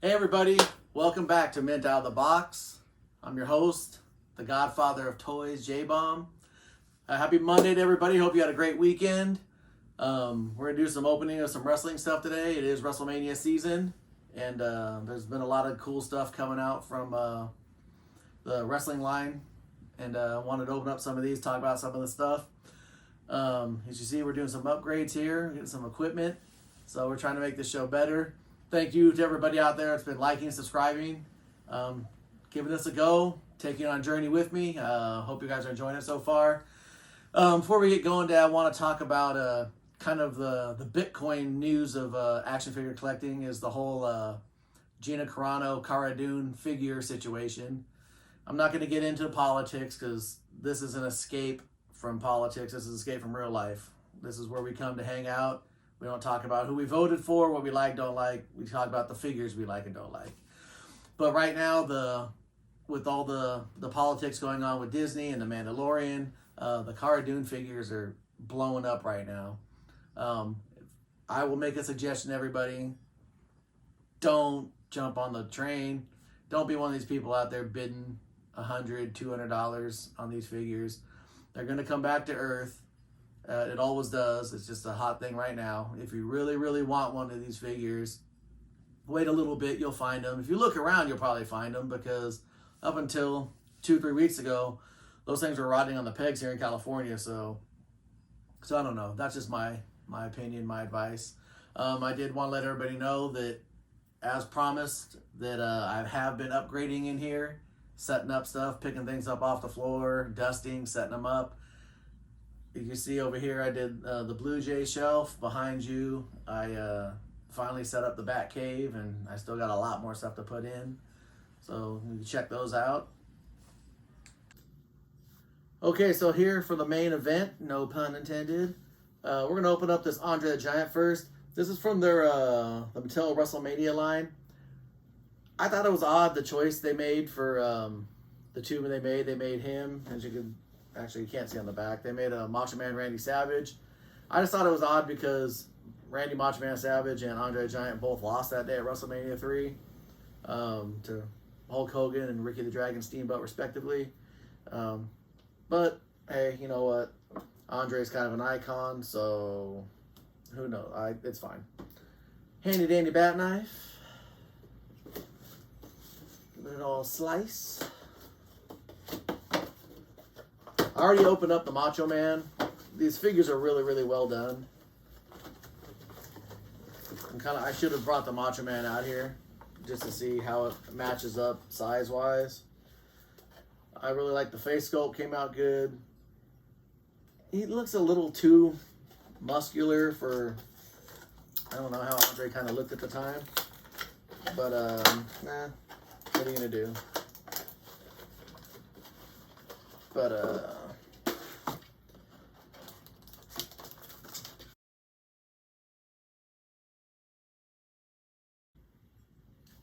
Hey everybody, welcome back to Mint Out of the Box. I'm your host, the godfather of toys, J-Bomb. Happy Monday to everybody. Hope you had a great weekend. We're going to do some opening of some wrestling stuff today. It is WrestleMania season, and there's been a lot of cool stuff coming out from the wrestling line, and I wanted to open up some of these, talk about some of the stuff. As you see, we're doing some upgrades here, getting some equipment, so we're trying to make this show better. Thank you to everybody out there that's been liking, subscribing, giving us a go, taking on a journey with me. Hope you guys are enjoying it so far. Before we get going, Dad, I want to talk about kind of the Bitcoin news of action figure collecting is the whole Gina Carano, Cara Dune figure situation. I'm not going to get into politics because this is an escape from politics. This is an escape from real life. This is where we come to hang out. We don't talk about who we voted for, what we like, don't like. We talk about the figures we like and don't like. But right now, with all the politics going on with Disney and The Mandalorian, the Cara Dune figures are blowing up right now. I will make a suggestion to everybody. Don't jump on the train. Don't be one of these people out there bidding $100, $200 on these figures. They're going to come back to Earth. It always does. It's just a hot thing right now. If you really, really want one of these figures, wait a little bit, you'll find them. If you look around, you'll probably find them because up until 2-3 weeks ago, those things were rotting on the pegs here in California. So I don't know. That's just my opinion, my advice. I did want to let everybody know that, as promised, that I have been upgrading in here, setting up stuff, picking things up off the floor, dusting, setting them up. You can see over here I did the Blue Jay shelf. Behind you, I finally set up the Bat Cave, and I still got a lot more stuff to put in. So you can check those out. Okay, so here for the main event, no pun intended. We're going to open up this Andre the Giant first. This is from their the Mattel WrestleMania line. I thought it was odd the choice they made for the two they made. They made him, as you can... Actually, you can't see on the back. They made a Macho Man Randy Savage. I just thought it was odd because Randy Macho Man Savage and Andre the Giant both lost that day at WrestleMania 3 to Hulk Hogan and Ricky the Dragon Steamboat, respectively. But, hey, you know what? Andre's kind of an icon, so who knows? It's fine. Handy dandy bat knife. Give it all slice. I already opened up the Macho Man. These figures are really, really well done. I should have brought the Macho Man out here just to see how it matches up size-wise. I really like the face sculpt, came out good. He looks a little too muscular for, I don't know how Andre kind of looked at the time. But, nah, what are you going to do? But,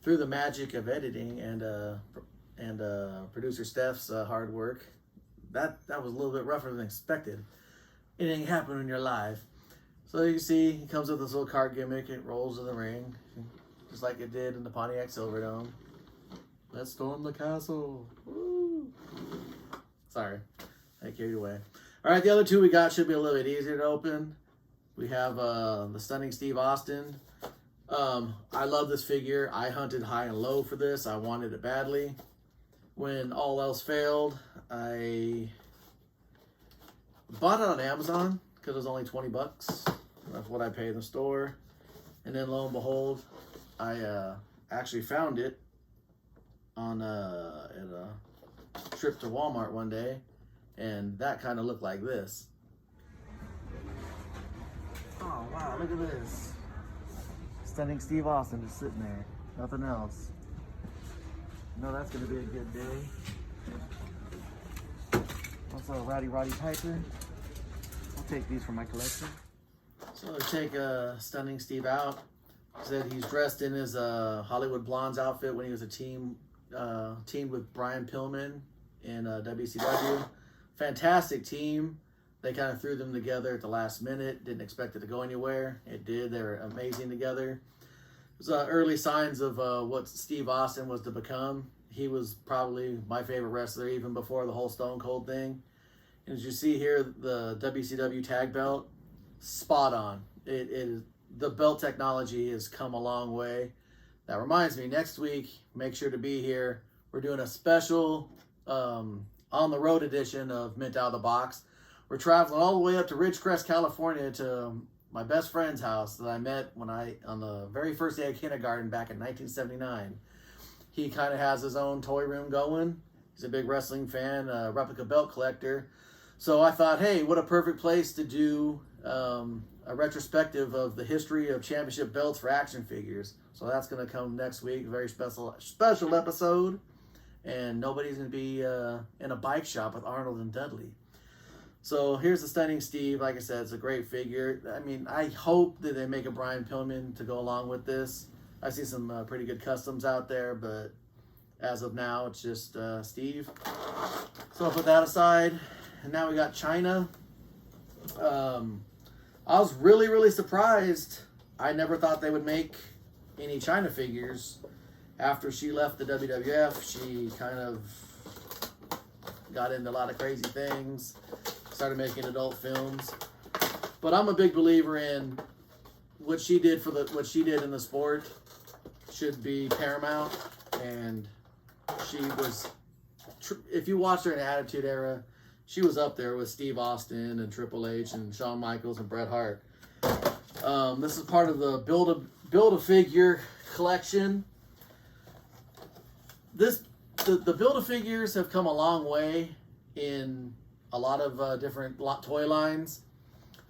through the magic of editing and producer Steph's hard work, that was a little bit rougher than expected. Anything happen when you're live. So you see, it comes with this little card gimmick. It rolls in the ring, just like it did in the Pontiac Silverdome. Let's storm the castle. Woo! Sorry, I carried away. All right, the other two we got should be a little bit easier to open. We have the Stunning Steve Austin. I love this figure. I hunted high and low for this. I wanted it badly. When all else failed, I bought it on Amazon because it was only $20. That's what I paid in the store. And then lo and behold, I actually found it on at a trip to Walmart one day, and that kind of looked like this. Oh wow, look at this. Stunning Steve Austin just sitting there. Nothing else. No, that's going to be a good day. Also, Roddy Piper. I'll take these for my collection. So to take Stunning Steve out, said he's dressed in his Hollywood Blondes outfit when he was a teamed with Brian Pillman in WCW. Fantastic team. They kind of threw them together at the last minute. Didn't expect it to go anywhere. It did. They were amazing together. was early signs of what Steve Austin was to become. He was probably my favorite wrestler even before the whole Stone Cold thing. And as you see here, the WCW tag belt, spot on. It is, the belt technology has come a long way. That reminds me, next week, make sure to be here. We're doing a special on the road edition of Mint Out of the Box. We're traveling all the way up to Ridgecrest, California to my best friend's house that I met on the very first day of kindergarten back in 1979. He kind of has his own toy room going. He's a big wrestling fan, a replica belt collector. So I thought, hey, what a perfect place to do a retrospective of the history of championship belts for action figures. So that's going to come next week, a very special episode. And nobody's going to be in a bike shop with Arnold and Dudley. So here's the Stunning Steve. Like I said, it's a great figure. I mean, I hope that they make a Brian Pillman to go along with this. I see some pretty good customs out there, but as of now, it's just Steve. So I'll put that aside. And now we got Chyna. I was really, really surprised. I never thought they would make any Chyna figures. After she left the WWF, she kind of got into a lot of crazy things, started making adult films. But I'm a big believer in what she did in the sport should be paramount. And she was, if you watched her in Attitude Era, she was up there with Steve Austin and Triple H and Shawn Michaels and Bret Hart. This is part of the Build-A-Figure collection. The Build-A-Figures have come a long way in a lot of different toy lines.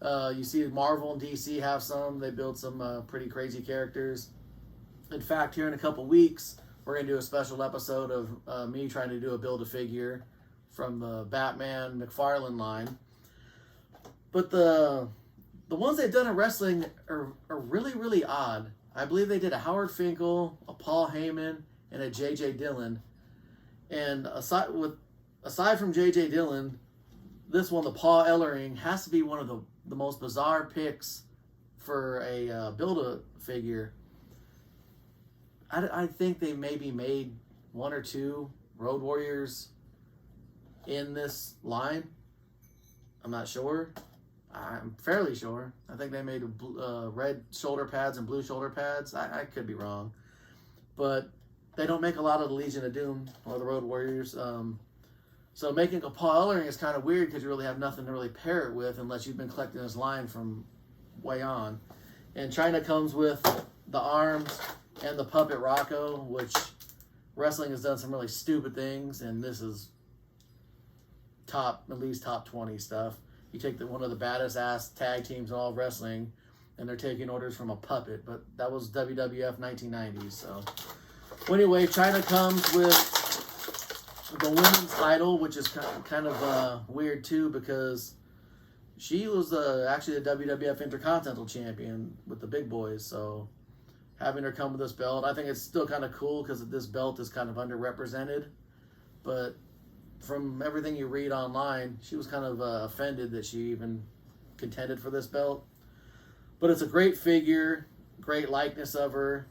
You see Marvel and DC have some. They build some pretty crazy characters. In fact, here in a couple weeks, we're going to do a special episode of me trying to do a Build-A-Figure from the Batman McFarlane line. But the ones they've done in wrestling are really, really odd. I believe they did a Howard Finkel, a Paul Heyman, and a J.J. Dillon. And aside from J.J. Dillon, this one, the Paul Ellering, has to be one of the most bizarre picks for a Build-A-Figure. I think they maybe made one or two Road Warriors in this line. I'm not sure. I'm fairly sure. I think they made red shoulder pads and blue shoulder pads. I could be wrong. But they don't make a lot of the Legion of Doom or the Road Warriors. So making a Paul Ellering is kind of weird because you really have nothing to really pair it with unless you've been collecting his line from way on. And Chyna comes with the arms and the puppet Rocco, which wrestling has done some really stupid things, and this is at least top 20 stuff. You take one of the baddest ass tag teams in all of wrestling, and they're taking orders from a puppet. But that was WWF 1990s. So, well, anyway, Chyna comes with the women's title, which is kind of weird too, because she was actually the WWF Intercontinental Champion with the big boys. So having her come with this belt, I think it's still kind of cool because this belt is kind of underrepresented. But from everything you read online, she was kind of offended that she even contended for this belt. But it's a great figure, great likeness of her.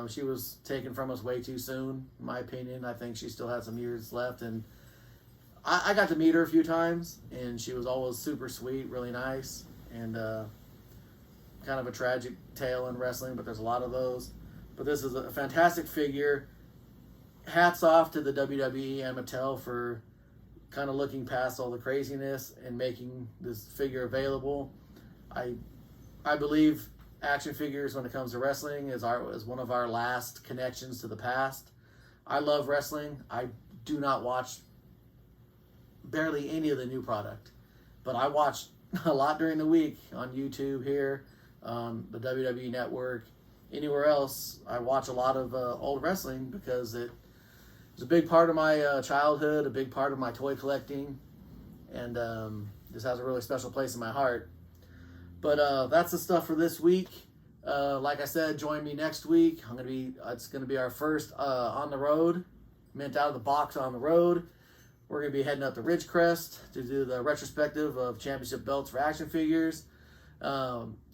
She was taken from us way too soon, in my opinion. I think she still had some years left. And I got to meet her a few times, and she was always super sweet, really nice, and kind of a tragic tale in wrestling, but there's a lot of those. But this is a fantastic figure. Hats off to the WWE and Mattel for kind of looking past all the craziness and making this figure available. I believe action figures, when it comes to wrestling, is one of our last connections to the past. I love wrestling. I do not watch barely any of the new product, but I watch a lot during the week on YouTube here, the WWE Network, anywhere else. I watch a lot of old wrestling because it was a big part of my childhood, a big part of my toy collecting, and this has a really special place in my heart. But that's the stuff for this week. Like I said, join me next week. It's gonna be our first on the road, Mint Out of the Box on the road. We're gonna be heading up to Ridgecrest to do the retrospective of championship belts for action figures.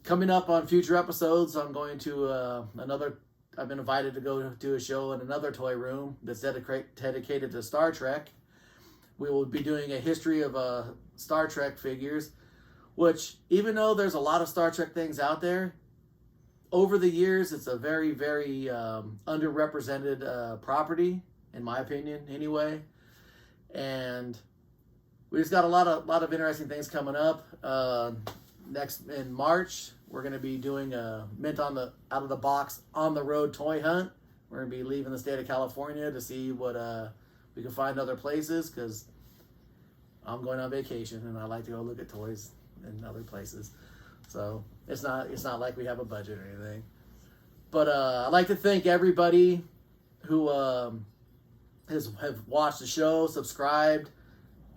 Coming up on future episodes, I'm going to I've been invited to go do a show in another toy room that's dedicated to Star Trek. We will be doing a history of Star Trek figures, which, even though there's a lot of Star Trek things out there, over the years, it's a very, very underrepresented property, in my opinion, anyway. And we just got a lot of interesting things coming up. Next in March, we're going to be doing a Mint out of the box on the road toy hunt. We're going to be leaving the state of California to see what we can find other places, because I'm going on vacation and I like to go look at toys in other places. So it's not like we have a budget or anything. But I'd like to thank everybody who have watched the show, subscribed.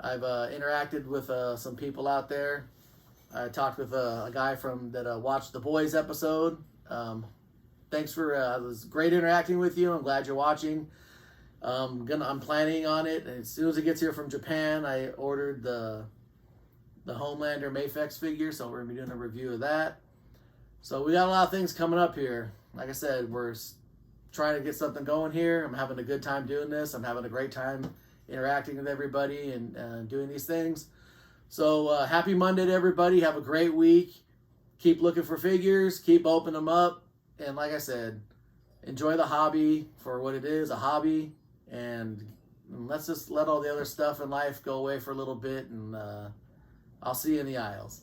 I've interacted with some people out there. I talked with a guy that watched the Boys episode. Thanks for it was great interacting with you. I'm glad you're watching. I'm planning on it, and as soon as it gets here from Japan, I ordered the Homelander Mafex figure, so we're gonna be doing a review of that. So we got a lot of things coming up here. Like I said, we're trying to get something going here. I'm having a good time doing this. I'm having a great time interacting with everybody and doing these things. So happy Monday to everybody. Have a great week. Keep looking for figures. Keep opening them up. And like I said, enjoy the hobby for what it is, a hobby. And let's just let all the other stuff in life go away for a little bit. And I'll see you in the aisles.